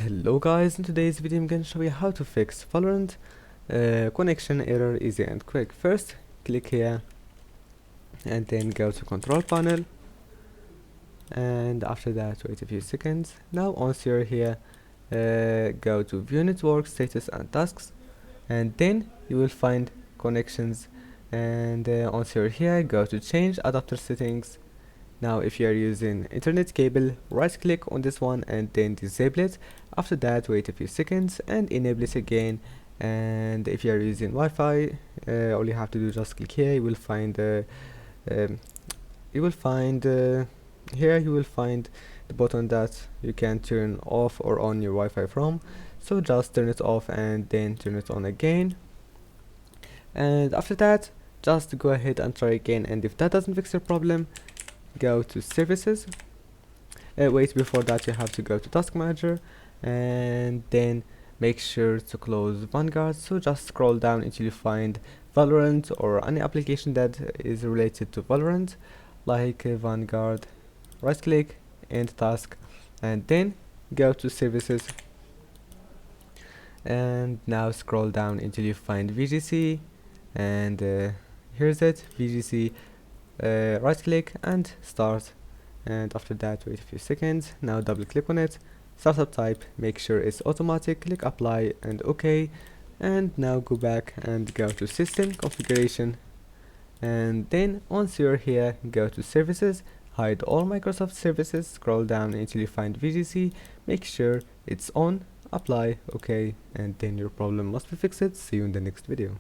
Hello guys, in today's video I'm going to show you how to fix Valorant connection error easy and quick. First click here and then go to control panel, and after that wait a few seconds. Now once you're here, go to view network status and tasks, and then you will find connections, and once you're here go to change adapter settings. Now if you are using internet cable, right click on this one and then disable it. After that wait a few seconds and enable it again. And if you are using Wi-Fi, all you have to do just click here. You will find here you will find the button that you can turn off or on your Wi-Fi from. So just turn it off and then turn it on again, and after that just go ahead and try again. And if that doesn't fix your problem, go to services. Wait, before that you have to go to task manager and then make sure to close Vanguard. So just scroll down until you find Valorant or any application that is related to Valorant, like Vanguard. Right click, end task, and then go to services, and now scroll down until you find VGC, and here's it, VGC. Right click and start, and after that wait a few seconds. Now double click on it, startup type, make sure it's automatic, click apply and OK, and now go back and go to system configuration, and then once you're here go to services, hide all Microsoft services, scroll down until you find VGC, make sure it's on, apply OK, and then your problem must be fixed. See you in the next video.